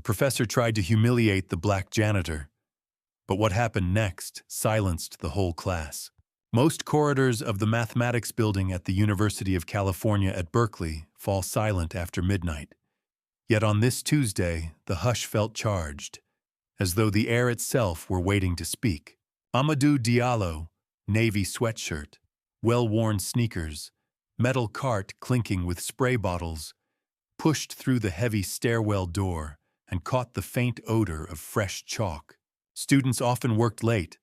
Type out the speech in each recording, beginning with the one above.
professor tried to humiliate the black janitor, but what happened next silenced the whole class. Most corridors of the mathematics building at the University of California at Berkeley fall silent after midnight. Yet on this Tuesday, the hush felt charged, as though the air itself were waiting to speak. Amadou Diallo, navy sweatshirt, well-worn sneakers, metal cart clinking with spray bottles, pushed through the heavy stairwell door and caught the faint odor of fresh chalk. Students often worked late,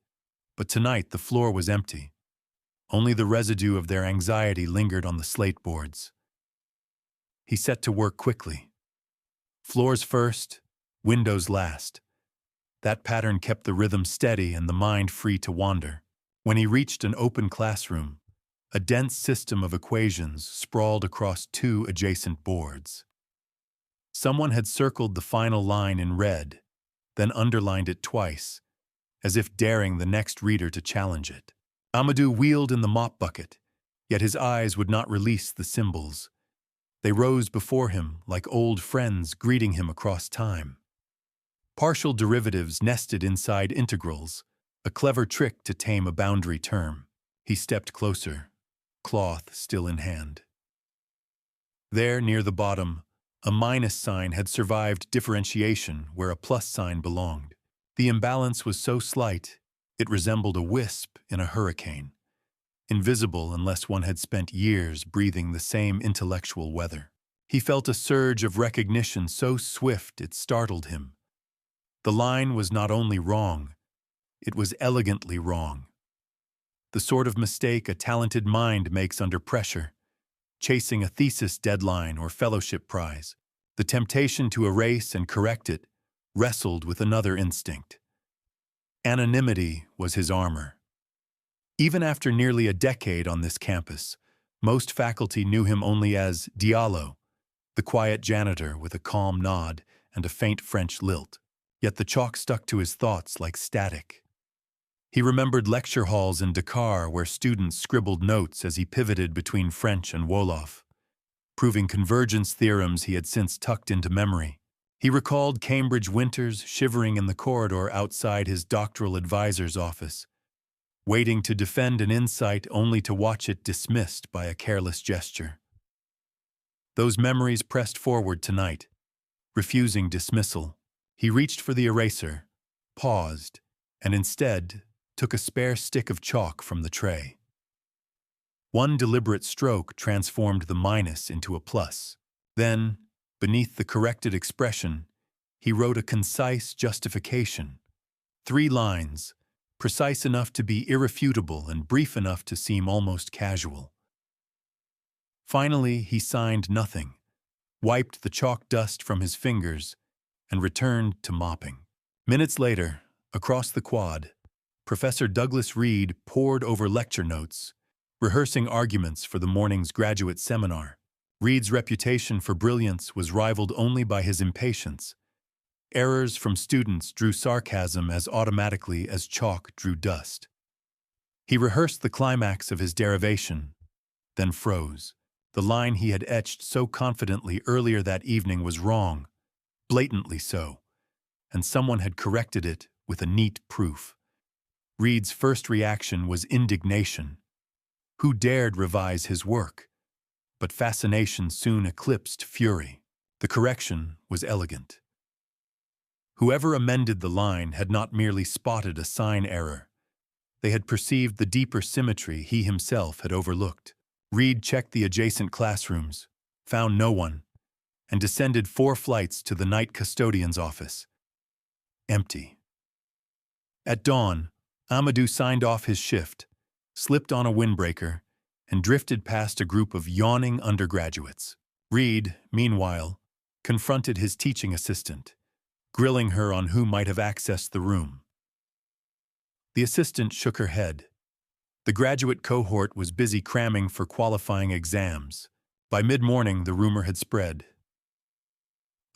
but tonight the floor was empty. Only the residue of their anxiety lingered on the slate boards. He set to work quickly. Floors first, windows last. That pattern kept the rhythm steady and the mind free to wander. When he reached an open classroom, a dense system of equations sprawled across two adjacent boards. Someone had circled the final line in red, then underlined it twice, as if daring the next reader to challenge it. Amadou wheeled in the mop bucket, yet his eyes would not release the symbols. They rose before him like old friends greeting him across time. Partial derivatives nested inside integrals, a clever trick to tame a boundary term. He stepped closer, cloth still in hand. There, near the bottom, a minus sign had survived differentiation where a plus sign belonged. The imbalance was so slight, it resembled a wisp in a hurricane, invisible unless one had spent years breathing the same intellectual weather. He felt a surge of recognition so swift it startled him. The line was not only wrong, it was elegantly wrong. The sort of mistake a talented mind makes under pressure, chasing a thesis deadline or fellowship prize. The temptation to erase and correct it wrestled with another instinct. Anonymity was his armor. Even after nearly a decade on this campus, most faculty knew him only as Diallo, the quiet janitor with a calm nod and a faint French lilt. Yet the chalk stuck to his thoughts like static. He remembered lecture halls in Dakar where students scribbled notes as he pivoted between French and Wolof, proving convergence theorems he had since tucked into memory. He recalled Cambridge winters shivering in the corridor outside his doctoral advisor's office, waiting to defend an insight only to watch it dismissed by a careless gesture. Those memories pressed forward tonight, refusing dismissal. He reached for the eraser, paused, and instead took a spare stick of chalk from the tray. One deliberate stroke transformed the minus into a plus. Then, beneath the corrected expression, he wrote a concise justification. 3 lines, precise enough to be irrefutable and brief enough to seem almost casual. Finally, he signed nothing, wiped the chalk dust from his fingers, and returned to mopping. Minutes later, across the quad, Professor Douglas Reed pored over lecture notes, rehearsing arguments for the morning's graduate seminar. Reed's reputation for brilliance was rivaled only by his impatience. Errors from students drew sarcasm as automatically as chalk drew dust. He rehearsed the climax of his derivation, then froze. The line he had etched so confidently earlier that evening was wrong, blatantly so, and someone had corrected it with a neat proof. Reed's first reaction was indignation. Who dared revise his work? But fascination soon eclipsed fury. The correction was elegant. Whoever amended the line had not merely spotted a sign error. They had perceived the deeper symmetry he himself had overlooked. Reed checked the adjacent classrooms, found no one, and descended 4 flights to the night custodian's office. Empty. At dawn, Amadou signed off his shift, slipped on a windbreaker, and drifted past a group of yawning undergraduates. Reed, meanwhile, confronted his teaching assistant, grilling her on who might have accessed the room. The assistant shook her head. The graduate cohort was busy cramming for qualifying exams. By mid-morning, the rumor had spread.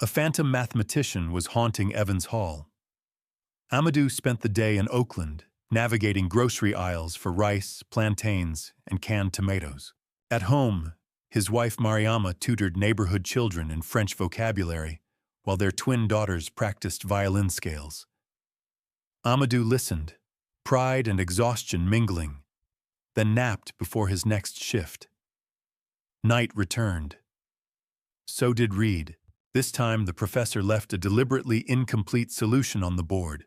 A phantom mathematician was haunting Evans Hall. Amadou spent the day in Oakland, navigating grocery aisles for rice, plantains, and canned tomatoes. At home, his wife Mariama tutored neighborhood children in French vocabulary, while their twin daughters practiced violin scales. Amadou listened, pride and exhaustion mingling, then napped before his next shift. Night returned. So did Reed. This time the professor left a deliberately incomplete solution on the board,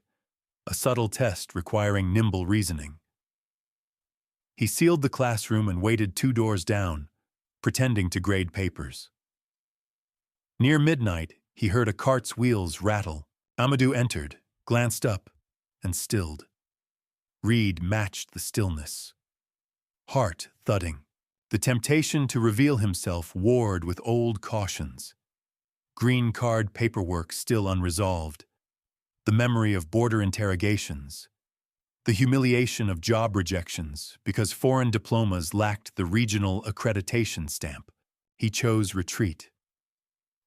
a subtle test requiring nimble reasoning. He sealed the classroom and waited 2 doors down, pretending to grade papers. Near midnight, he heard a cart's wheels rattle. Amadou entered, glanced up, and stilled. Reed matched the stillness. Heart thudding. The temptation to reveal himself warred with old cautions. Green card paperwork still unresolved. The memory of border interrogations. The humiliation of job rejections because foreign diplomas lacked the regional accreditation stamp. He chose retreat.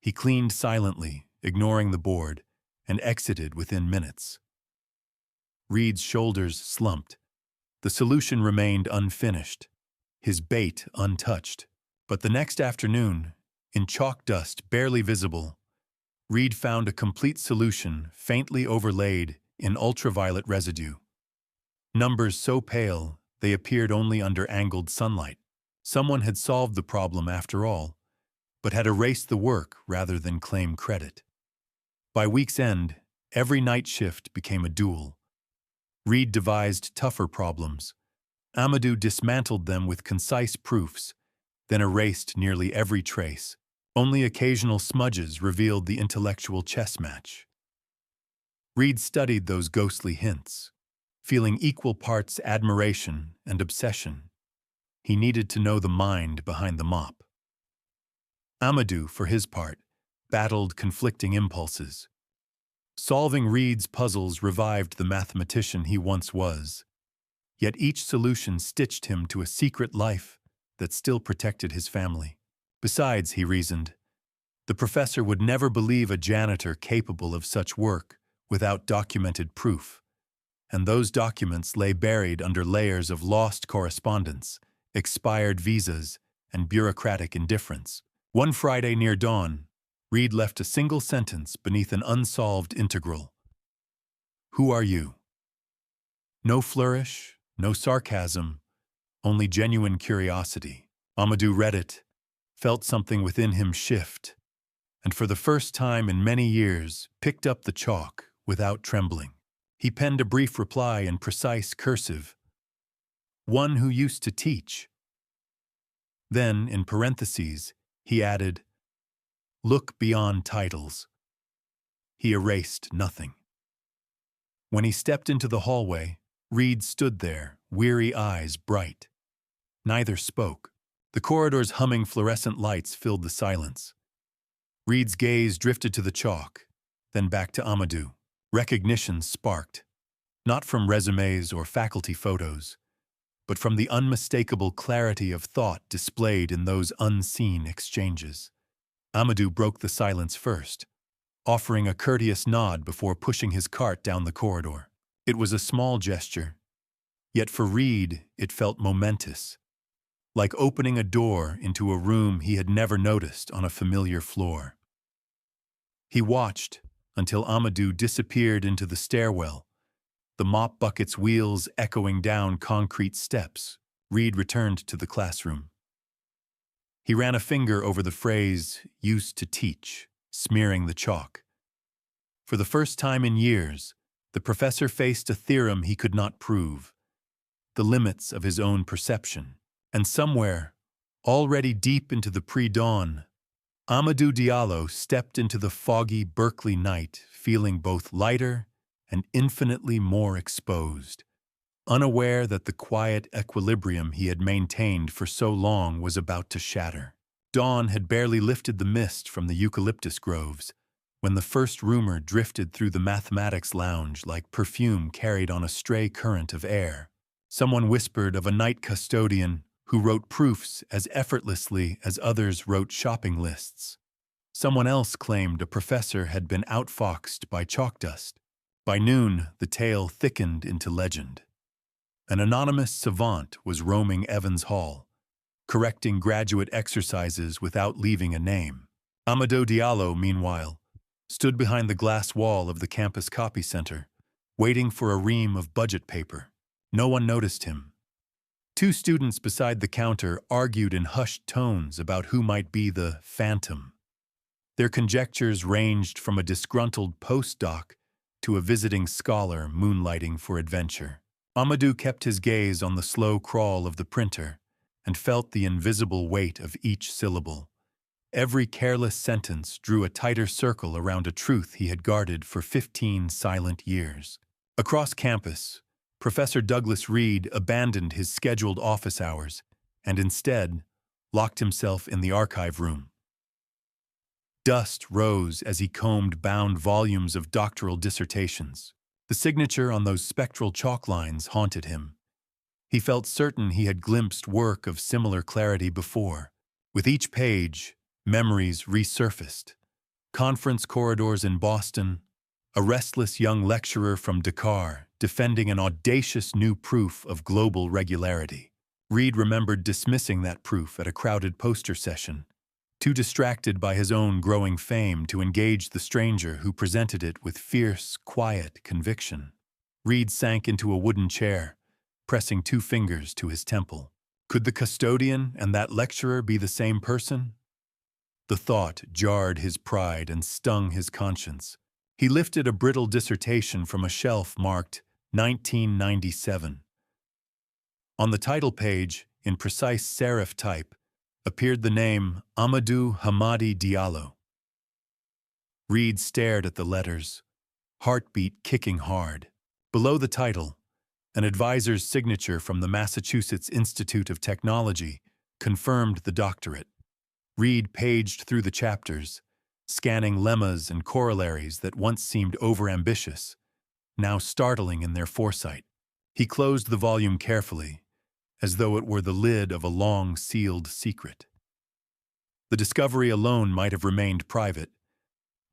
He cleaned silently, ignoring the board, and exited within minutes. Reed's shoulders slumped. The solution remained unfinished, his bait untouched. But the next afternoon, in chalk dust barely visible, Reed found a complete solution faintly overlaid in ultraviolet residue. Numbers so pale they appeared only under angled sunlight. Someone had solved the problem after all, but had erased the work rather than claim credit. By week's end, every night shift became a duel. Reed devised tougher problems. Amadou dismantled them with concise proofs, then erased nearly every trace. Only occasional smudges revealed the intellectual chess match. Reed studied those ghostly hints, feeling equal parts admiration and obsession. He needed to know the mind behind the mop. Amadou, for his part, battled conflicting impulses. Solving Reed's puzzles revived the mathematician he once was. Yet each solution stitched him to a secret life that still protected his family. Besides, he reasoned, the professor would never believe a janitor capable of such work without documented proof. And those documents lay buried under layers of lost correspondence, expired visas, and bureaucratic indifference. One Friday near dawn, Reed left a single sentence beneath an unsolved integral. "Who are you?" No flourish, no sarcasm, only genuine curiosity. Amadou read it, felt something within him shift, and for the first time in many years picked up the chalk without trembling. He penned a brief reply in precise cursive. "One who used to teach." Then, in parentheses, he added, "Look beyond titles." He erased nothing. When he stepped into the hallway, Reed stood there, weary eyes bright. Neither spoke. The corridor's humming fluorescent lights filled the silence. Reed's gaze drifted to the chalk, then back to Amadou. Recognition sparked, not from resumes or faculty photos, but from the unmistakable clarity of thought displayed in those unseen exchanges. Amadou broke the silence first, offering a courteous nod before pushing his cart down the corridor. It was a small gesture, yet for Reed it felt momentous, like opening a door into a room he had never noticed on a familiar floor. He watched until Amadou disappeared into the stairwell, the mop bucket's wheels echoing down concrete steps. Reed returned to the classroom. He ran a finger over the phrase, "used to teach," smearing the chalk. For the first time in years, the professor faced a theorem he could not prove, the limits of his own perception. And somewhere, already deep into the pre-dawn, Amadou Diallo stepped into the foggy Berkeley night, feeling both lighter and infinitely more exposed, unaware that the quiet equilibrium he had maintained for so long was about to shatter. Dawn had barely lifted the mist from the eucalyptus groves when the first rumor drifted through the mathematics lounge like perfume carried on a stray current of air. Someone whispered of a night custodian who wrote proofs as effortlessly as others wrote shopping lists. Someone else claimed a professor had been outfoxed by chalk dust. By noon, the tale thickened into legend. An anonymous savant was roaming Evans Hall, correcting graduate exercises without leaving a name. Amadou Diallo, meanwhile, stood behind the glass wall of the campus copy center, waiting for a ream of budget paper. No one noticed him. Two students beside the counter argued in hushed tones about who might be the phantom. Their conjectures ranged from a disgruntled postdoc to a visiting scholar moonlighting for adventure. Amadou kept his gaze on the slow crawl of the printer and felt the invisible weight of each syllable. Every careless sentence drew a tighter circle around a truth he had guarded for 15 silent years. Across campus, Professor Douglas Reed abandoned his scheduled office hours and instead locked himself in the archive room. Dust rose as he combed bound volumes of doctoral dissertations. The signature on those spectral chalk lines haunted him. He felt certain he had glimpsed work of similar clarity before. With each page, memories resurfaced. Conference corridors in Boston, a restless young lecturer from Dakar defending an audacious new proof of global regularity. Reed remembered dismissing that proof at a crowded poster session, too distracted by his own growing fame to engage the stranger who presented it with fierce, quiet conviction. Reed sank into a wooden chair, pressing two fingers to his temple. Could the custodian and that lecturer be the same person? The thought jarred his pride and stung his conscience. He lifted a brittle dissertation from a shelf marked 1997. On the title page, in precise serif type, appeared the name Amadou Diallo. Reed stared at the letters, heartbeat kicking hard. Below the title, an advisor's signature from the Massachusetts Institute of Technology confirmed the doctorate. Reed paged through the chapters, scanning lemmas and corollaries that once seemed overambitious, now startling in their foresight. He closed the volume carefully, as though it were the lid of a long-sealed secret. The discovery alone might have remained private,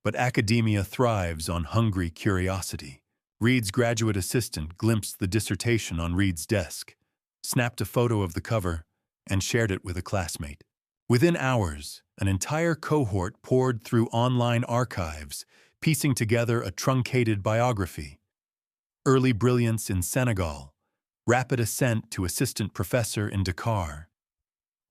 but academia thrives on hungry curiosity. Reed's graduate assistant glimpsed the dissertation on Reed's desk, snapped a photo of the cover, and shared it with a classmate. Within hours, an entire cohort poured through online archives, piecing together a truncated biography. Early brilliance in Senegal, rapid ascent to assistant professor in Dakar.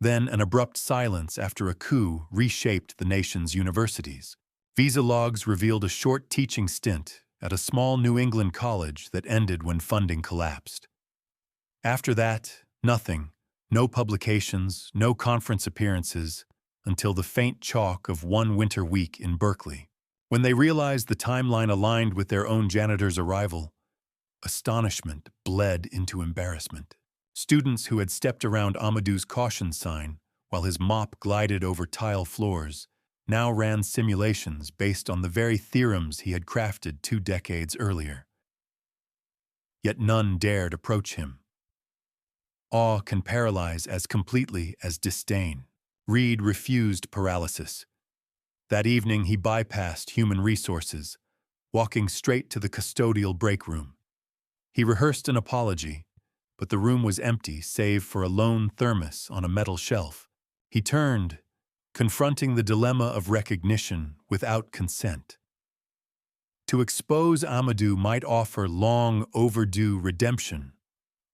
Then an abrupt silence after a coup reshaped the nation's universities. Visa logs revealed a short teaching stint at a small New England college that ended when funding collapsed. After that, nothing. No publications, no conference appearances, until the faint chalk of one winter week in Berkeley. When they realized the timeline aligned with their own janitor's arrival, astonishment bled into embarrassment. Students who had stepped around Amadou's caution sign while his mop glided over tile floors now ran simulations based on the very theorems he had crafted 2 decades earlier. Yet none dared approach him. Awe can paralyze as completely as disdain. Reed refused paralysis. That evening he bypassed human resources, walking straight to the custodial break room. He rehearsed an apology, but the room was empty save for a lone thermos on a metal shelf. He turned, confronting the dilemma of recognition without consent. To expose Amadou might offer long overdue redemption,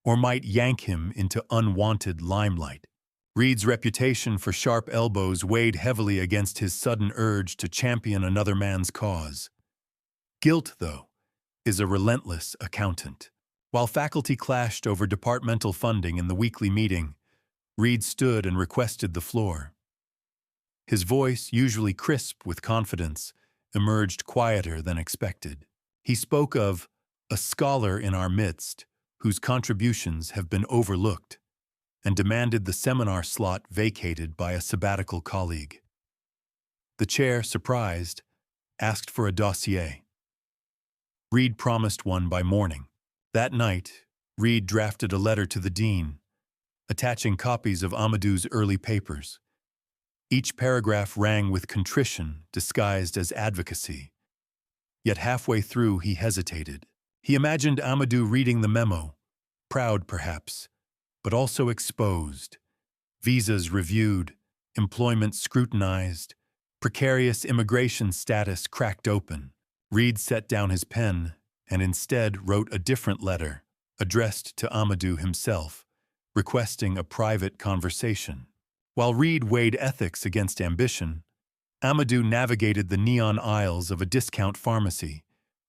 or might yank him into unwanted limelight. Reed's reputation for sharp elbows weighed heavily against his sudden urge to champion another man's cause. Guilt, though, is a relentless accountant. While faculty clashed over departmental funding in the weekly meeting, Reed stood and requested the floor. His voice, usually crisp with confidence, emerged quieter than expected. He spoke of a scholar in our midst whose contributions have been overlooked, and demanded the seminar slot vacated by a sabbatical colleague. The chair, surprised, asked for a dossier. Reed promised one by morning. That night, Reed drafted a letter to the dean, attaching copies of Amadou's early papers. Each paragraph rang with contrition disguised as advocacy. Yet halfway through he hesitated. He imagined Amadou reading the memo, proud perhaps, but also exposed. Visas reviewed, employment scrutinized, precarious immigration status cracked open. Reed set down his pen and instead wrote a different letter, addressed to Amadou himself, requesting a private conversation. While Reed weighed ethics against ambition, Amadou navigated the neon aisles of a discount pharmacy,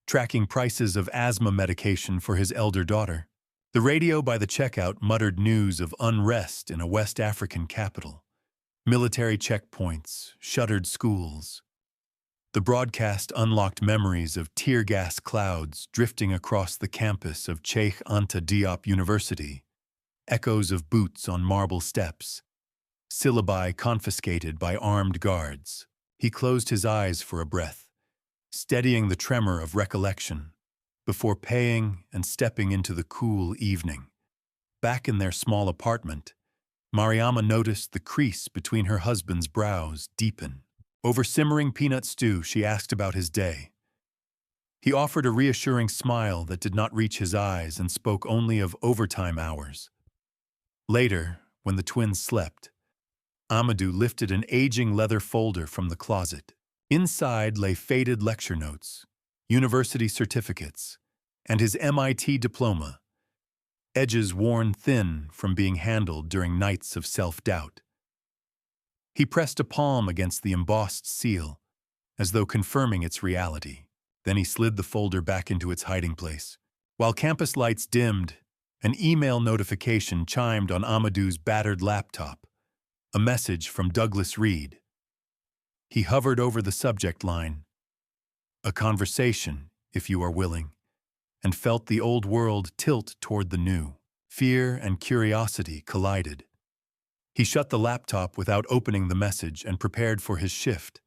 tracking prices of asthma medication for his elder daughter. The radio by the checkout muttered news of unrest in a West African capital. Military checkpoints, shuttered schools. The broadcast unlocked memories of tear gas clouds drifting across the campus of Cheikh Anta Diop University, echoes of boots on marble steps, syllabi confiscated by armed guards. He closed his eyes for a breath, steadying the tremor of recollection, before paying and stepping into the cool evening. Back in their small apartment, Mariama noticed the crease between her husband's brows deepen. Over simmering peanut stew, she asked about his day. He offered a reassuring smile that did not reach his eyes and spoke only of overtime hours. Later, when the twins slept, Amadou lifted an aging leather folder from the closet. Inside lay faded lecture notes, university certificates, and his MIT diploma, edges worn thin from being handled during nights of self-doubt. He pressed a palm against the embossed seal, as though confirming its reality. Then he slid the folder back into its hiding place. While campus lights dimmed, an email notification chimed on Amadou's battered laptop, a message from Douglas Reed. He hovered over the subject line, "A conversation, if you are willing," and felt the old world tilt toward the new. Fear and curiosity collided. He shut the laptop without opening the message and prepared for his shift,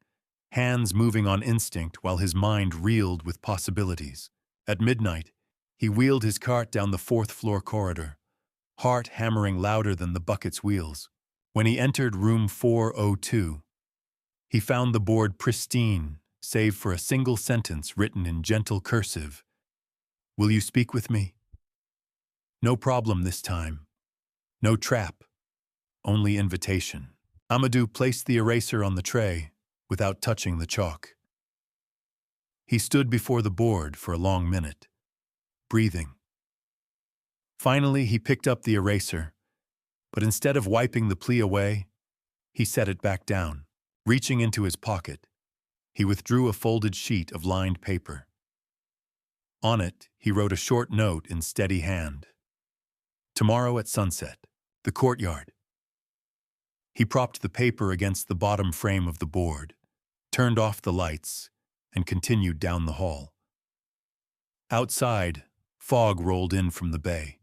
hands moving on instinct while his mind reeled with possibilities. At midnight, he wheeled his cart down the fourth-floor corridor, heart hammering louder than the bucket's wheels. When he entered room 402, he found the board pristine, save for a single sentence written in gentle cursive. "Will you speak with me?" No problem this time. No trap. Only invitation. Amadou placed the eraser on the tray without touching the chalk. He stood before the board for a long minute, breathing. Finally, he picked up the eraser, but instead of wiping the plea away, he set it back down. Reaching into his pocket, he withdrew a folded sheet of lined paper. On it, he wrote a short note in steady hand. "Tomorrow at sunset, the courtyard." He propped the paper against the bottom frame of the board, turned off the lights, and continued down the hall. Outside, fog rolled in from the bay,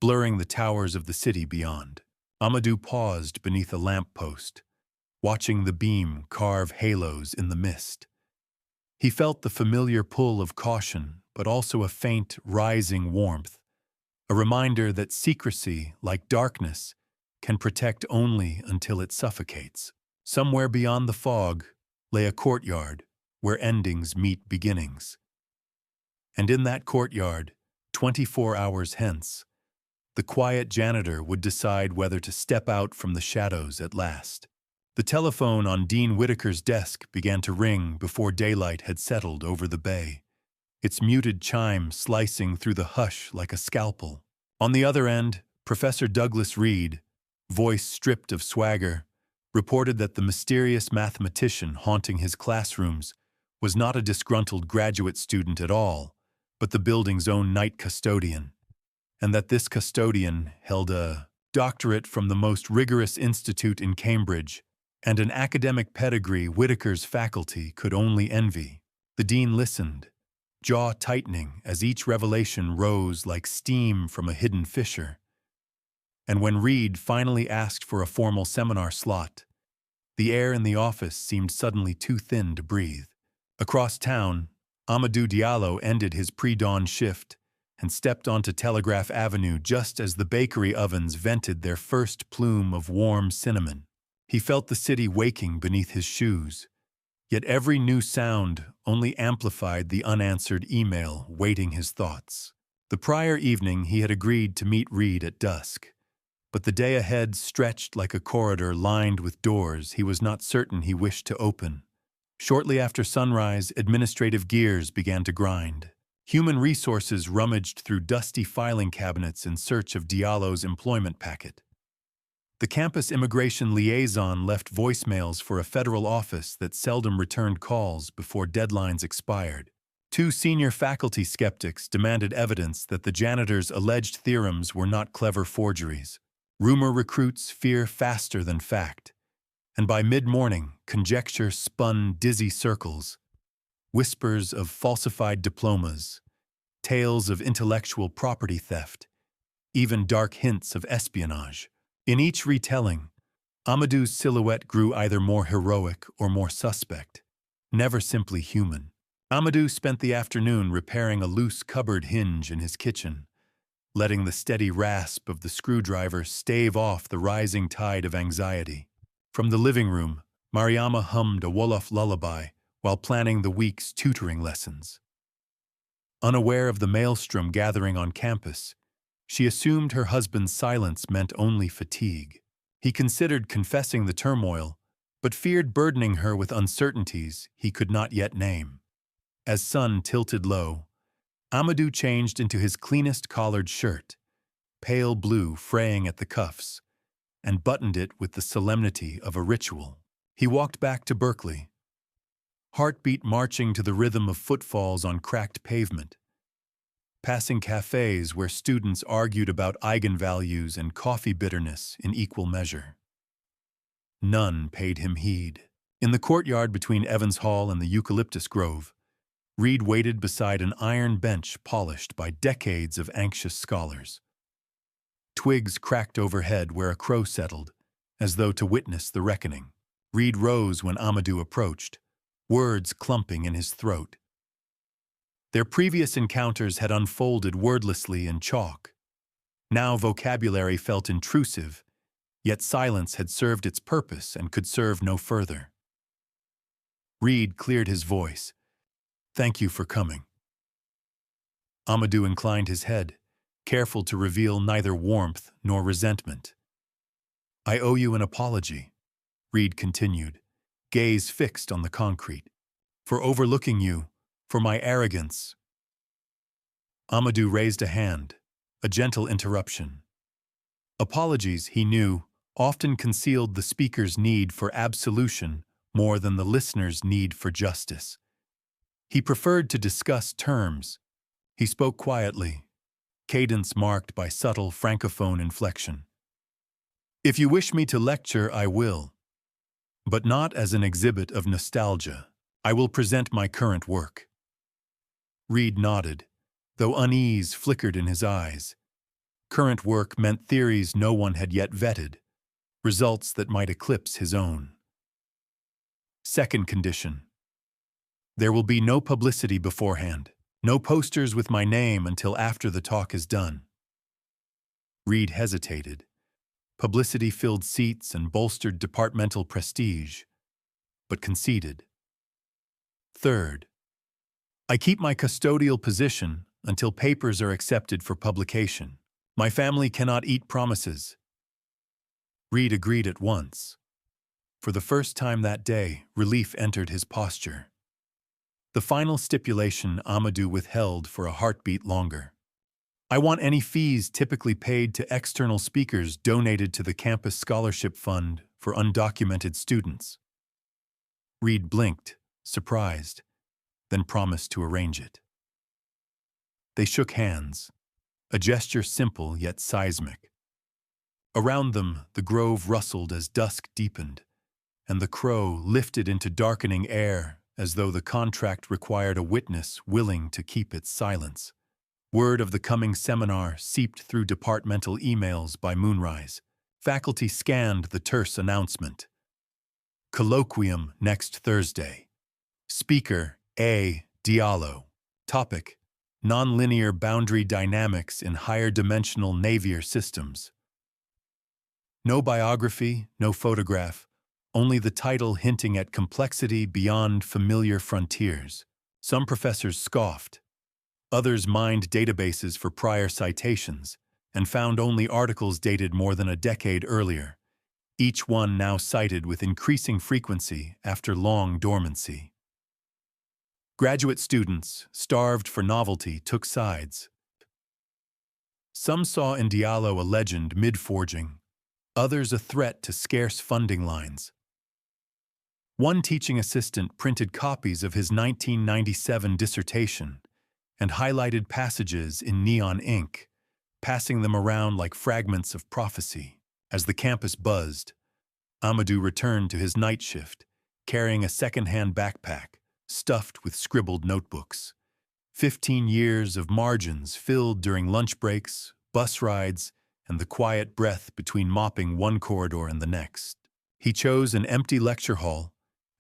blurring the towers of the city beyond. Amadou paused beneath a lamppost, watching the beam carve halos in the mist. He felt the familiar pull of caution, but also a faint, rising warmth, a reminder that secrecy, like darkness, can protect only until it suffocates. Somewhere beyond the fog lay a courtyard where endings meet beginnings. And in that courtyard, 24 hours hence, the quiet janitor would decide whether to step out from the shadows at last. The telephone on Dean Whitaker's desk began to ring before daylight had settled over the bay, its muted chime slicing through the hush like a scalpel. On the other end, Professor Douglas Reed, voice stripped of swagger, reported that the mysterious mathematician haunting his classrooms was not a disgruntled graduate student at all, but the building's own night custodian, and that this custodian held a doctorate from the most rigorous institute in Cambridge and an academic pedigree Whitaker's faculty could only envy. The dean listened, jaw tightening as each revelation rose like steam from a hidden fissure. And when Reed finally asked for a formal seminar slot, the air in the office seemed suddenly too thin to breathe. Across town, Amadou Diallo ended his pre-dawn shift and stepped onto Telegraph Avenue just as the bakery ovens vented their first plume of warm cinnamon. He felt the city waking beneath his shoes, yet every new sound only amplified the unanswered email weighting his thoughts. The prior evening he had agreed to meet Reed at dusk, but the day ahead stretched like a corridor lined with doors he was not certain he wished to open. Shortly after sunrise, administrative gears began to grind. Human resources rummaged through dusty filing cabinets in search of Diallo's employment packet. The campus immigration liaison left voicemails for a federal office that seldom returned calls before deadlines expired. Two senior faculty skeptics demanded evidence that the janitor's alleged theorems were not clever forgeries. Rumor recruits fear faster than fact, and by mid-morning, conjecture spun dizzy circles. Whispers of falsified diplomas, tales of intellectual property theft, even dark hints of espionage. In each retelling, Amadou's silhouette grew either more heroic or more suspect, never simply human. Amadou spent the afternoon repairing a loose cupboard hinge in his kitchen, letting the steady rasp of the screwdriver stave off the rising tide of anxiety. From the living room, Mariama hummed a Wolof lullaby while planning the week's tutoring lessons. Unaware of the maelstrom gathering on campus, she assumed her husband's silence meant only fatigue. He considered confessing the turmoil, but feared burdening her with uncertainties he could not yet name. As sun tilted low, Amadou changed into his cleanest collared shirt, pale blue fraying at the cuffs, and buttoned it with the solemnity of a ritual. He walked back to Berkeley, heartbeat marching to the rhythm of footfalls on cracked pavement, passing cafes where students argued about eigenvalues and coffee bitterness in equal measure. None paid him heed. In the courtyard between Evans Hall and the eucalyptus grove, Reed waited beside an iron bench polished by decades of anxious scholars. Twigs cracked overhead where a crow settled, as though to witness the reckoning. Reed rose when Amadou approached, words clumping in his throat. Their previous encounters had unfolded wordlessly in chalk. Now vocabulary felt intrusive, yet silence had served its purpose and could serve no further. Reed cleared his voice. "Thank you for coming." Amadou inclined his head, careful to reveal neither warmth nor resentment. "I owe you an apology," Reed continued, gaze fixed on the concrete, "for overlooking you, for my arrogance." Amadou raised a hand, a gentle interruption. Apologies, he knew, often concealed the speaker's need for absolution more than the listener's need for justice. He preferred to discuss terms. He spoke quietly, cadence marked by subtle francophone inflection. "If you wish me to lecture, I will. But not as an exhibit of nostalgia. I will present my current work." Reed nodded, though unease flickered in his eyes. Current work meant theories no one had yet vetted, results that might eclipse his own. Second condition: there will be no publicity beforehand, no posters with my name until after the talk is done. Reed hesitated. Publicity filled seats and bolstered departmental prestige, but conceded. Third, I keep my custodial position until papers are accepted for publication. My family cannot eat promises. Reed agreed at once. For the first time that day, relief entered his posture. The final stipulation Amadou withheld for a heartbeat longer. I want any fees typically paid to external speakers donated to the Campus Scholarship Fund for undocumented students. Reed blinked, surprised, then promised to arrange it. They shook hands, a gesture simple yet seismic. Around them, the grove rustled as dusk deepened, and the crow lifted into darkening air as though the contract required a witness willing to keep its silence. Word of the coming seminar seeped through departmental emails by moonrise. Faculty scanned the terse announcement. Colloquium next Thursday. Speaker A. Diallo. Topic: Nonlinear boundary dynamics in higher dimensional Navier systems. No biography, no photograph, only the title hinting at complexity beyond familiar frontiers. Some professors scoffed. Others mined databases for prior citations and found only articles dated more than a decade earlier, each one now cited with increasing frequency after long dormancy. Graduate students, starved for novelty, took sides. Some saw in Diallo a legend mid-forging, others a threat to scarce funding lines. One teaching assistant printed copies of his 1997 dissertation and highlighted passages in neon ink, passing them around like fragments of prophecy. As the campus buzzed, Amadou returned to his night shift, carrying a second-hand backpack stuffed with scribbled notebooks. 15 years of margins filled during lunch breaks, bus rides, and the quiet breath between mopping one corridor and the next. He chose an empty lecture hall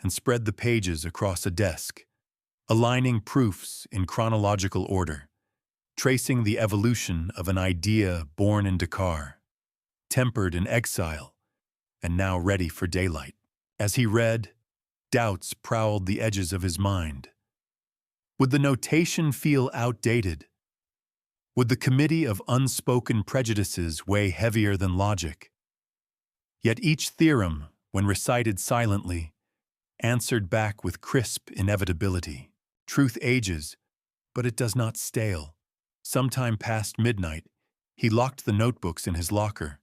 and spread the pages across a desk, aligning proofs in chronological order, tracing the evolution of an idea born in Dakar, tempered in exile, and now ready for daylight. As he read, doubts prowled the edges of his mind. Would the notation feel outdated? Would the committee of unspoken prejudices weigh heavier than logic? Yet each theorem, when recited silently, answered back with crisp inevitability. Truth ages, but it does not stale. Sometime past midnight, he locked the notebooks in his locker,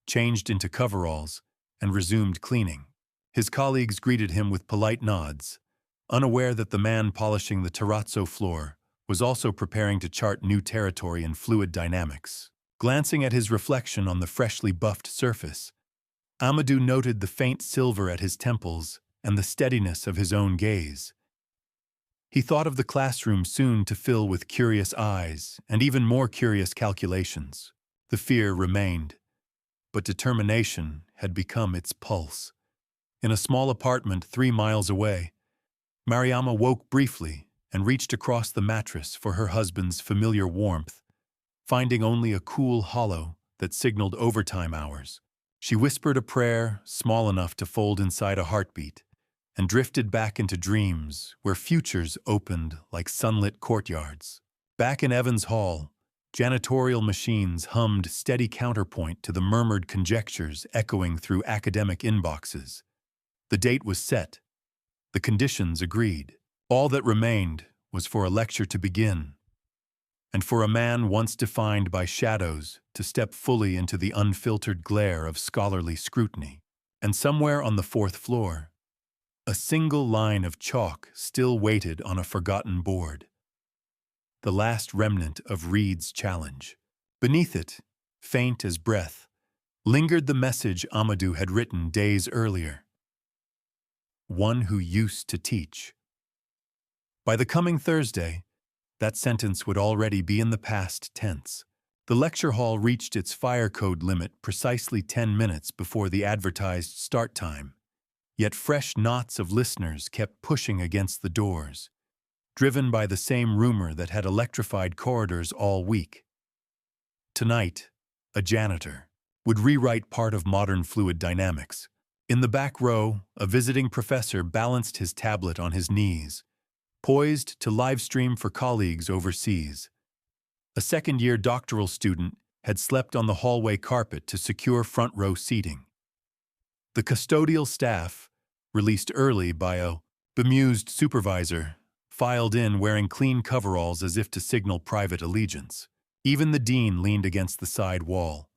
changed into coveralls, and resumed cleaning. His colleagues greeted him with polite nods, unaware that the man polishing the terrazzo floor was also preparing to chart new territory in fluid dynamics. Glancing at his reflection on the freshly buffed surface, Amadou noted the faint silver at his temples and the steadiness of his own gaze. He thought of the classroom soon to fill with curious eyes and even more curious calculations. The fear remained, but determination had become its pulse. In a small apartment 3 miles away, Mariama woke briefly and reached across the mattress for her husband's familiar warmth, finding only a cool hollow that signaled overtime hours. She whispered a prayer small enough to fold inside a heartbeat and drifted back into dreams where futures opened like sunlit courtyards. Back in Evans Hall, janitorial machines hummed steady counterpoint to the murmured conjectures echoing through academic inboxes. The date was set. The conditions agreed. All that remained was for a lecture to begin, and for a man once defined by shadows to step fully into the unfiltered glare of scholarly scrutiny. And somewhere on the 4th floor, a single line of chalk still waited on a forgotten board. The last remnant of Reed's challenge. Beneath it, faint as breath, lingered the message Amadou had written days earlier. One who used to teach. By the coming Thursday, that sentence would already be in the past tense. The lecture hall reached its fire code limit precisely 10 minutes before the advertised start time, yet fresh knots of listeners kept pushing against the doors, driven by the same rumor that had electrified corridors all week. Tonight, a janitor would rewrite part of modern fluid dynamics. In the back row, a visiting professor balanced his tablet on his knees, poised to livestream for colleagues overseas. A second-year doctoral student had slept on the hallway carpet to secure front-row seating. The custodial staff, released early by a bemused supervisor, filed in wearing clean coveralls as if to signal private allegiance. Even the dean leaned against the side wall,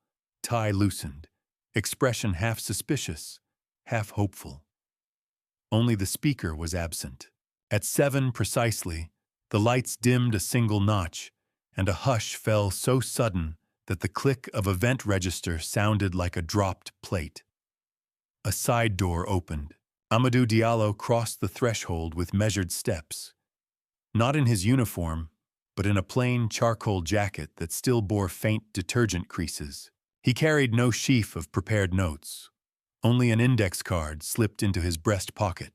tie loosened, expression half suspicious, half hopeful. Only the speaker was absent. At 7 precisely, the lights dimmed a single notch, and a hush fell so sudden that the click of a vent register sounded like a dropped plate. A side door opened. Amadou Diallo crossed the threshold with measured steps. Not in his uniform, but in a plain charcoal jacket that still bore faint detergent creases. He carried no sheaf of prepared notes, only an index card slipped into his breast pocket.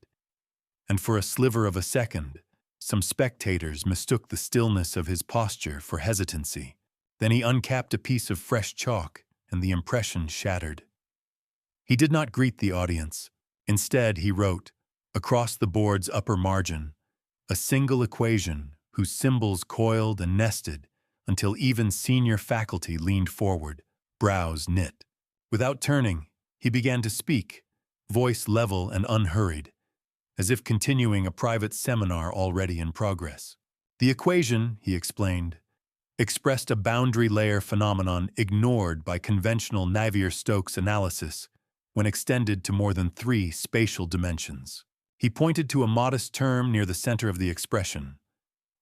And for a sliver of a second, some spectators mistook the stillness of his posture for hesitancy. Then he uncapped a piece of fresh chalk, and the impression shattered. He did not greet the audience. Instead, he wrote, across the board's upper margin, a single equation whose symbols coiled and nested until even senior faculty leaned forward, brows knit. Without turning, he began to speak, voice level and unhurried. as if continuing a private seminar already in progress. The equation, he explained, expressed a boundary layer phenomenon ignored by conventional Navier-Stokes analysis when extended to more than 3 spatial dimensions. He pointed to a modest term near the center of the expression,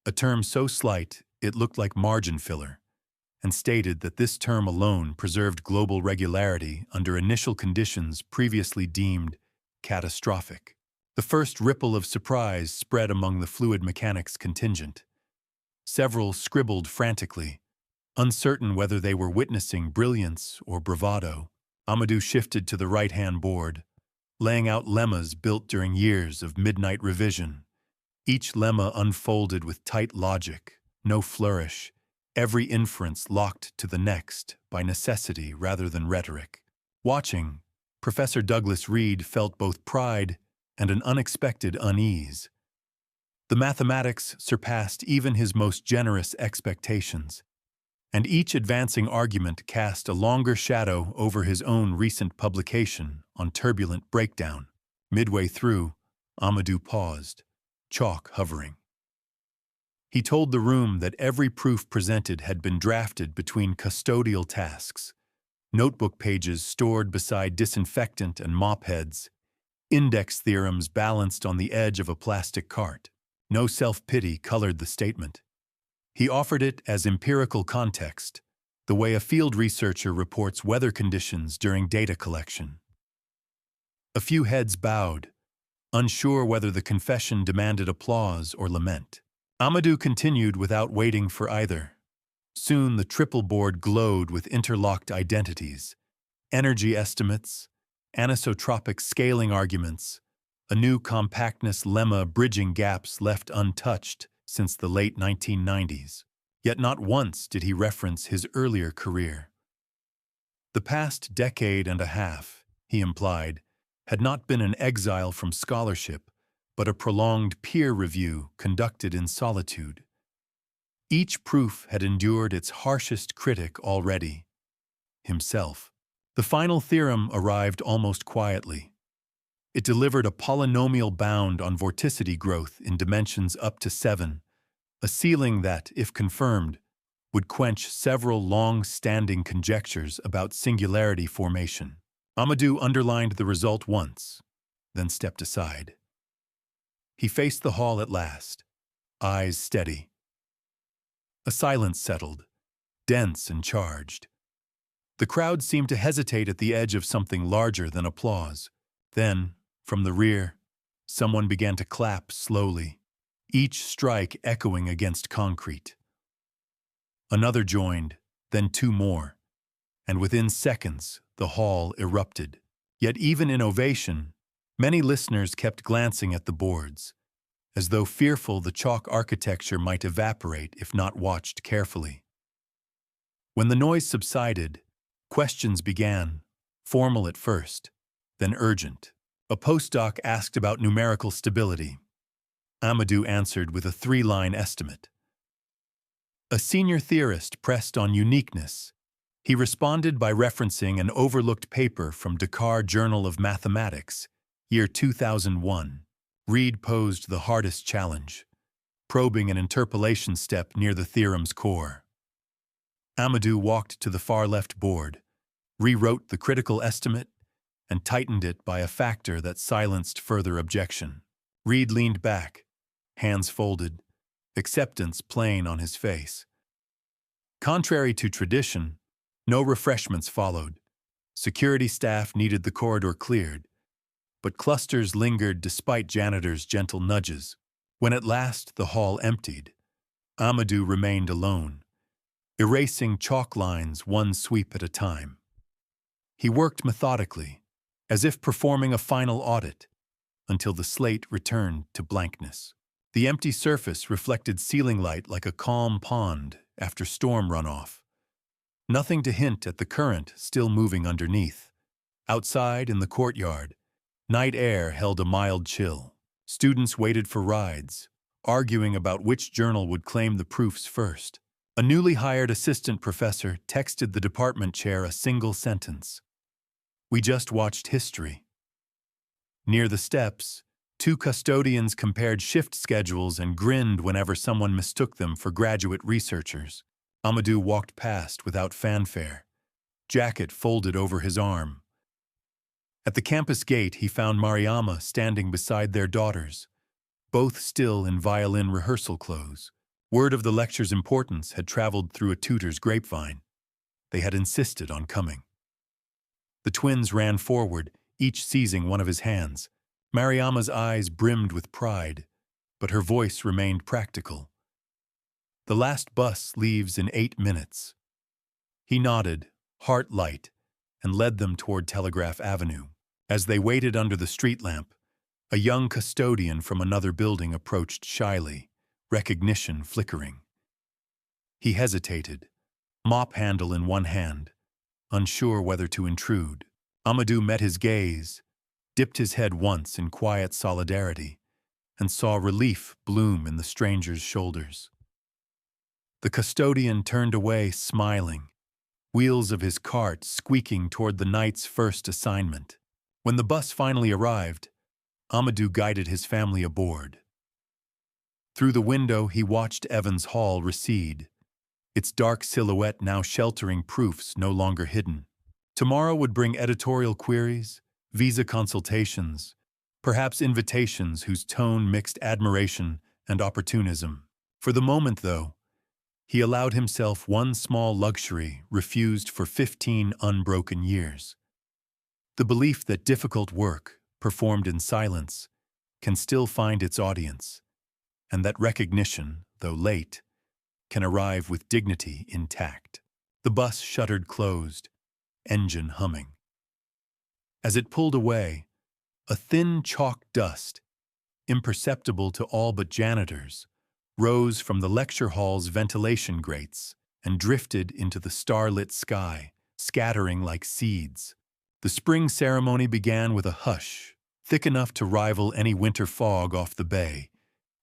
a term so slight it looked like margin filler, and stated that this term alone preserved global regularity under initial conditions previously deemed catastrophic. The first ripple of surprise spread among the fluid mechanics contingent. Several scribbled frantically, uncertain whether they were witnessing brilliance or bravado. Amadou shifted to the right-hand board, laying out lemmas built during years of midnight revision. Each lemma unfolded with tight logic, no flourish, every inference locked to the next by necessity rather than rhetoric. Watching, Professor Douglas Reed felt both pride and an unexpected unease. The mathematics surpassed even his most generous expectations, and each advancing argument cast a longer shadow over his own recent publication on turbulent breakdown. Midway through, Amadou paused, chalk hovering. He told the room that every proof presented had been drafted between custodial tasks, notebook pages stored beside disinfectant and mop heads, index theorems balanced on the edge of a plastic cart. No self-pity colored the statement. He offered it as empirical context, the way a field researcher reports weather conditions during data collection. A few heads bowed, unsure whether the confession demanded applause or lament. Amadou continued without waiting for either. Soon the triple board glowed with interlocked identities, energy estimates, anisotropic scaling arguments, a new compactness lemma bridging gaps left untouched since the late 1990s. Yet not once did he reference his earlier career. The past decade and a half, he implied, had not been an exile from scholarship, but a prolonged peer review conducted in solitude. Each proof had endured its harshest critic already, himself. The final theorem arrived almost quietly. It delivered a polynomial bound on vorticity growth in dimensions up to 7, a ceiling that, if confirmed, would quench several long-standing conjectures about singularity formation. Amadou underlined the result once, then stepped aside. He faced the hall at last, eyes steady. A silence settled, dense and charged. The crowd seemed to hesitate at the edge of something larger than applause. Then, from the rear, someone began to clap slowly, each strike echoing against concrete. Another joined, then 2 more, and within seconds the hall erupted. Yet even in ovation, many listeners kept glancing at the boards, as though fearful the chalk architecture might evaporate if not watched carefully. When the noise subsided, questions began, formal at first, then urgent. A postdoc asked about numerical stability. Amadou answered with a 3-line estimate. A senior theorist pressed on uniqueness. He responded by referencing an overlooked paper from Dakar Journal of Mathematics, year 2001. Reed posed the hardest challenge, probing an interpolation step near the theorem's core. Amadou walked to the far left board, rewrote the critical estimate, and tightened it by a factor that silenced further objection. Reed leaned back, hands folded, acceptance plain on his face. Contrary to tradition, no refreshments followed. Security staff needed the corridor cleared, but clusters lingered despite Janitor's gentle nudges. When at last the hall emptied, Amadou remained alone, erasing chalk lines one sweep at a time. He worked methodically, as if performing a final audit, until the slate returned to blankness. The empty surface reflected ceiling light like a calm pond after storm runoff. Nothing to hint at the current still moving underneath. Outside in the courtyard, night air held a mild chill. Students waited for rides, arguing about which journal would claim the proofs first. A newly hired assistant professor texted the department chair a single sentence. "We just watched history." Near the steps, Two custodians compared shift schedules and grinned whenever someone mistook them for graduate researchers. Amadou walked past without fanfare, jacket folded over his arm. At the campus gate, he found Mariama standing beside their daughters, both still in violin rehearsal clothes. Word of the lecture's importance had traveled through a tutor's grapevine. They had insisted on coming. The twins ran forward, each seizing one of his hands. Mariama's eyes brimmed with pride, but her voice remained practical. The last bus leaves in 8 minutes. He nodded, heart light, and led them toward Telegraph Avenue. As they waited under the street lamp, a young custodian from another building approached shyly, recognition flickering. He hesitated, mop handle in one hand, unsure whether to intrude. Amadou met his gaze, dipped his head once in quiet solidarity, and saw relief bloom in the stranger's shoulders. The custodian turned away, smiling, wheels of his cart squeaking toward the night's first assignment. When the bus finally arrived, Amadou guided his family aboard. Through the window, he watched Evans Hall recede, its dark silhouette now sheltering proofs no longer hidden. Tomorrow would bring editorial queries, visa consultations, perhaps invitations whose tone mixed admiration and opportunism. For the moment, though, he allowed himself one small luxury refused for 15 unbroken years. The belief that difficult work, performed in silence, can still find its audience, and that recognition, though late, can arrive with dignity intact. The bus shuttered closed, engine humming. As it pulled away, a thin chalk dust, imperceptible to all but janitors, rose from the lecture hall's ventilation grates and drifted into the starlit sky, scattering like seeds. The spring ceremony began with a hush, thick enough to rival any winter fog off the bay,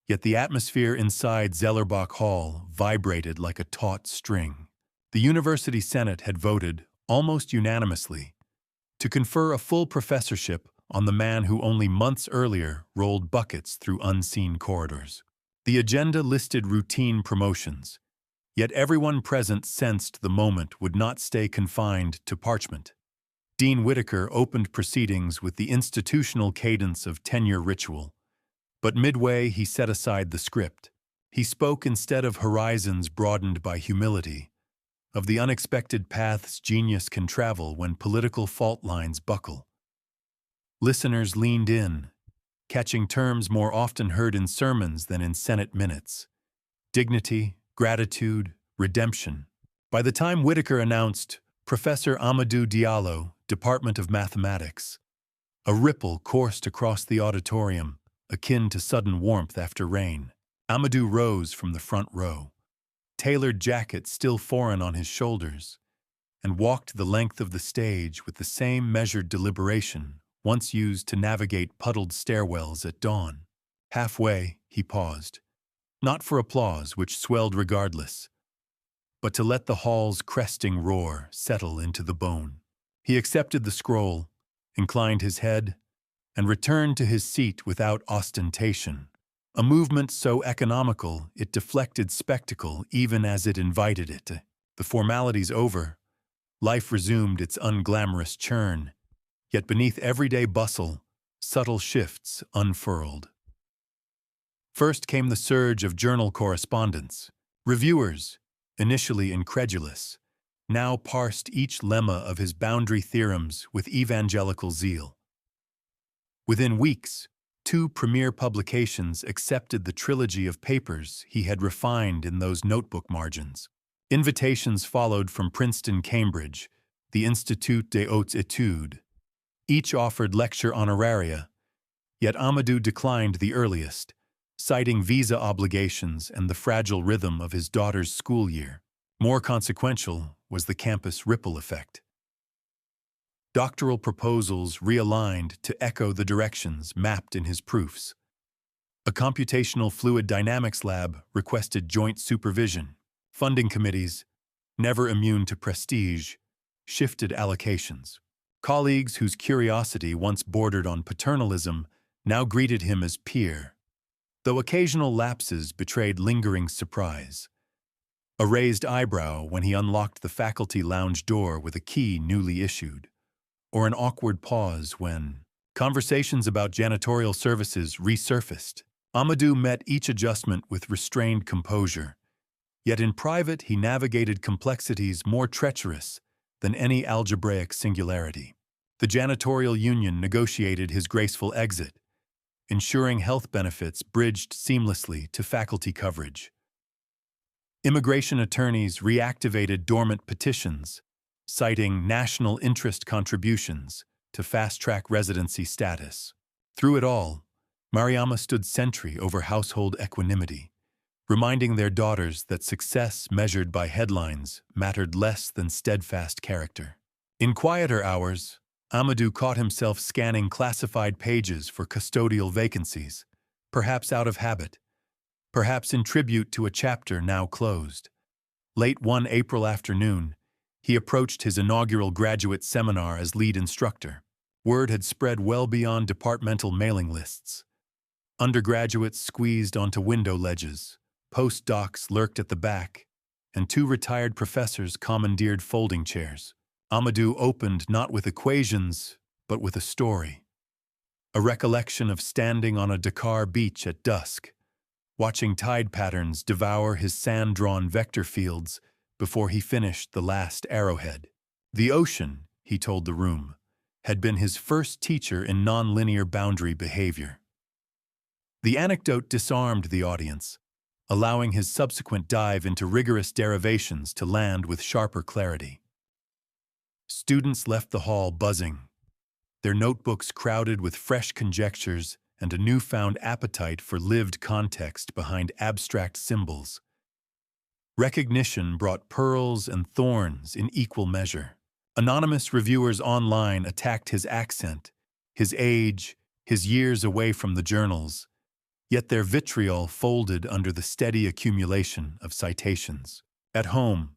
yet the atmosphere inside Zellerbach Hall vibrated like a taut string. The University Senate had voted, almost unanimously, to confer a full professorship on the man who only months earlier rolled buckets through unseen corridors. The agenda listed routine promotions, yet everyone present sensed the moment would not stay confined to parchment. Dean Whitaker opened proceedings with the institutional cadence of tenure ritual, but midway he set aside the script. He spoke instead of horizons broadened by humility, of the unexpected paths genius can travel when political fault lines buckle. Listeners leaned in, catching terms more often heard in sermons than in Senate minutes: dignity, gratitude, redemption. By the time Whitaker announced Professor Amadou Diallo, Department of Mathematics, a ripple coursed across the auditorium, akin to sudden warmth after rain. Amadou rose from the front row, tailored jacket still foreign on his shoulders, and walked the length of the stage with the same measured deliberation once used to navigate puddled stairwells at dawn. Halfway, he paused, not for applause, which swelled regardless, but to let the hall's cresting roar settle into the bone. He accepted the scroll, inclined his head, and returned to his seat without ostentation, a movement so economical it deflected spectacle even as it invited it. The formalities over, life resumed its unglamorous churn, yet beneath everyday bustle, subtle shifts unfurled. First came the surge of journal correspondence. Reviewers, initially incredulous, now parsed each lemma of his boundary theorems with evangelical zeal. Within weeks, 2 premier publications accepted the trilogy of papers he had refined in those notebook margins. Invitations followed from Princeton, Cambridge, the Institut des Hautes Études. Each offered lecture honoraria, yet Amadou declined the earliest, citing visa obligations and the fragile rhythm of his daughter's school year. More consequential was the campus ripple effect. Doctoral proposals realigned to echo the directions mapped in his proofs. A computational fluid dynamics lab requested joint supervision. Funding committees, never immune to prestige, shifted allocations. Colleagues whose curiosity once bordered on paternalism now greeted him as peer, though occasional lapses betrayed lingering surprise. A raised eyebrow when he unlocked the faculty lounge door with a key newly issued, or an awkward pause when conversations about janitorial services resurfaced. Amadou met each adjustment with restrained composure, yet in private he navigated complexities more treacherous than any algebraic singularity. The janitorial union negotiated his graceful exit, ensuring health benefits bridged seamlessly to faculty coverage. Immigration attorneys reactivated dormant petitions, citing national interest contributions to fast-track residency status. Through it all, Mariama stood sentry over household equanimity, reminding their daughters that success measured by headlines mattered less than steadfast character. In quieter hours, Amadou caught himself scanning classified pages for custodial vacancies, perhaps out of habit, perhaps in tribute to a chapter now closed. Late one April afternoon, he approached his inaugural graduate seminar as lead instructor. Word had spread well beyond departmental mailing lists. Undergraduates squeezed onto window ledges, postdocs lurked at the back, and two retired professors commandeered folding chairs. Amadou opened not with equations, but with a story. A recollection of standing on a Dakar beach at dusk, watching tide patterns devour his sand-drawn vector fields before he finished the last arrowhead. The ocean, he told the room, had been his first teacher in nonlinear boundary behavior. The anecdote disarmed the audience, allowing his subsequent dive into rigorous derivations to land with sharper clarity. Students left the hall buzzing, their notebooks crowded with fresh conjectures and a newfound appetite for lived context behind abstract symbols. Recognition brought pearls and thorns in equal measure. Anonymous reviewers online attacked his accent, his age, his years away from the journals, yet their vitriol folded under the steady accumulation of citations. At home,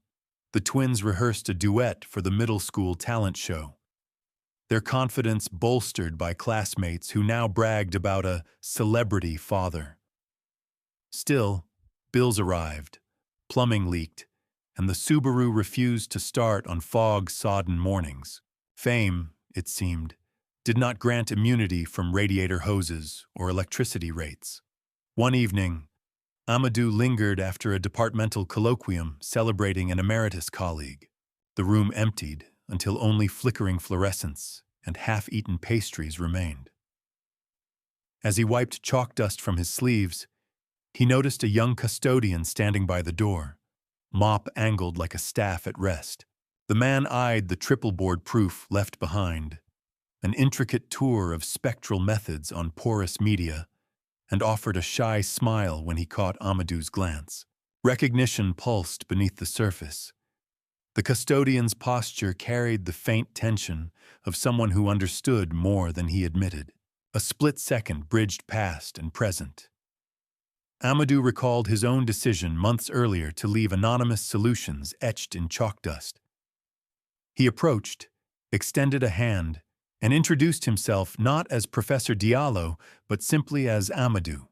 the twins rehearsed a duet for the middle school talent show, their confidence bolstered by classmates who now bragged about a celebrity father. Still, bills arrived, plumbing leaked, and the Subaru refused to start on fog-sodden mornings. Fame, it seemed, did not grant immunity from radiator hoses or electricity rates. One evening, Amadou lingered after a departmental colloquium celebrating an emeritus colleague. The room emptied until only flickering fluorescents and half-eaten pastries remained. As he wiped chalk dust from his sleeves, he noticed a young custodian standing by the door, mop angled like a staff at rest. The man eyed the triple-board proof left behind, an intricate tour of spectral methods on porous media, and offered a shy smile when he caught Amadou's glance. Recognition pulsed beneath the surface. The custodian's posture carried the faint tension of someone who understood more than he admitted. A split second bridged past and present. Amadou recalled his own decision months earlier to leave anonymous solutions etched in chalk dust. He approached, extended a hand, and introduced himself not as Professor Diallo, but simply as Amadou.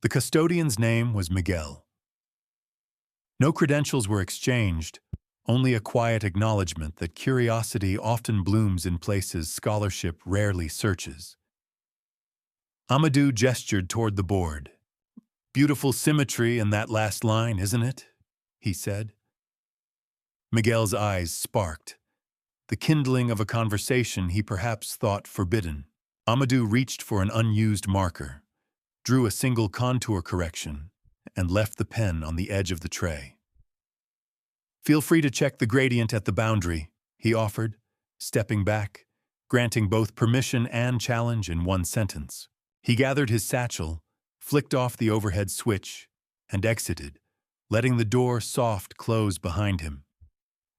The custodian's name was Miguel. No credentials were exchanged, only a quiet acknowledgement that curiosity often blooms in places scholarship rarely searches. Amadou gestured toward the board. "Beautiful symmetry in that last line, isn't it?" he said. Miguel's eyes sparked, the kindling of a conversation he perhaps thought forbidden. Amadou reached for an unused marker, drew a single contour correction, and left the pen on the edge of the tray. "Feel free to check the gradient at the boundary," he offered, stepping back, granting both permission and challenge in one sentence. He gathered his satchel, flicked off the overhead switch, and exited, letting the door soft close behind him.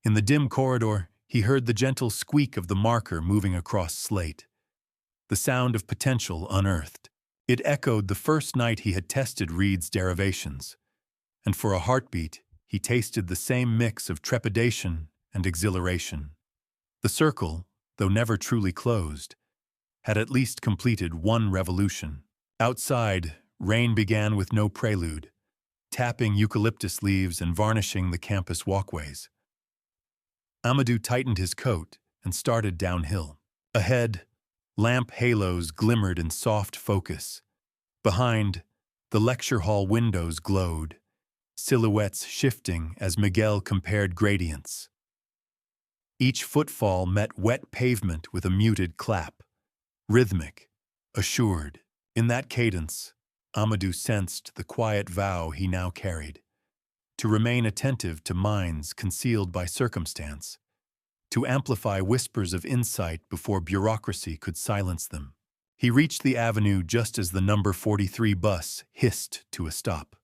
In the dim corridor, he heard the gentle squeak of the marker moving across slate, the sound of potential unearthed. It echoed the first night he had tested Reed's derivations, and for a heartbeat, he tasted the same mix of trepidation and exhilaration. The circle, though never truly closed, had at least completed one revolution. Outside, rain began with no prelude, tapping eucalyptus leaves and varnishing the campus walkways. Amadou tightened his coat and started downhill. Ahead, lamp halos glimmered in soft focus. Behind, the lecture hall windows glowed, silhouettes shifting as Miguel compared gradients. Each footfall met wet pavement with a muted clap, rhythmic, assured. In that cadence, Amadou sensed the quiet vow he now carried: to remain attentive to minds concealed by circumstance, to amplify whispers of insight before bureaucracy could silence them. He reached the avenue just as the number 43 bus hissed to a stop.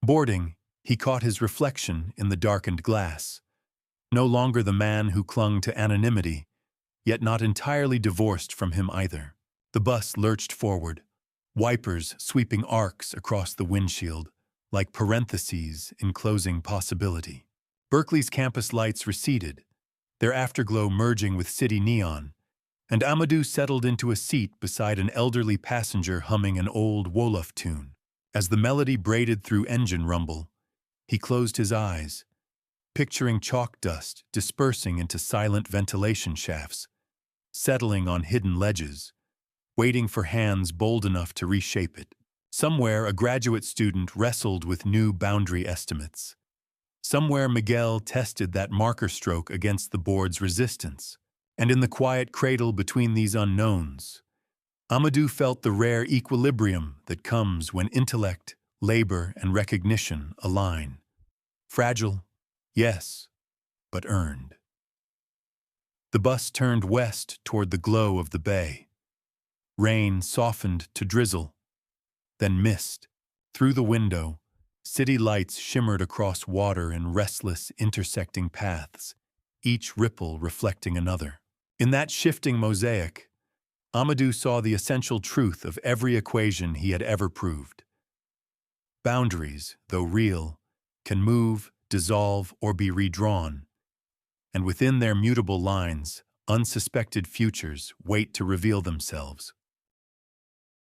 Boarding, he caught his reflection in the darkened glass. No longer the man who clung to anonymity, yet not entirely divorced from him either. The bus lurched forward, wipers sweeping arcs across the windshield, like parentheses enclosing possibility. Berkeley's campus lights receded, their afterglow merging with city neon, and Amadou settled into a seat beside an elderly passenger humming an old Wolof tune. As the melody braided through engine rumble, he closed his eyes, picturing chalk dust dispersing into silent ventilation shafts, settling on hidden ledges, waiting for hands bold enough to reshape it. Somewhere, a graduate student wrestled with new boundary estimates. Somewhere, Miguel tested that marker stroke against the board's resistance. And in the quiet cradle between these unknowns, Amadou felt the rare equilibrium that comes when intellect, labor, and recognition align. Fragile, yes, but earned. The bus turned west toward the glow of the bay. Rain softened to drizzle, then mist. Through the window, city lights shimmered across water in restless, intersecting paths, each ripple reflecting another. In that shifting mosaic, Amadou saw the essential truth of every equation he had ever proved. Boundaries, though real, can move, dissolve, or be redrawn, and within their mutable lines, unsuspected futures wait to reveal themselves.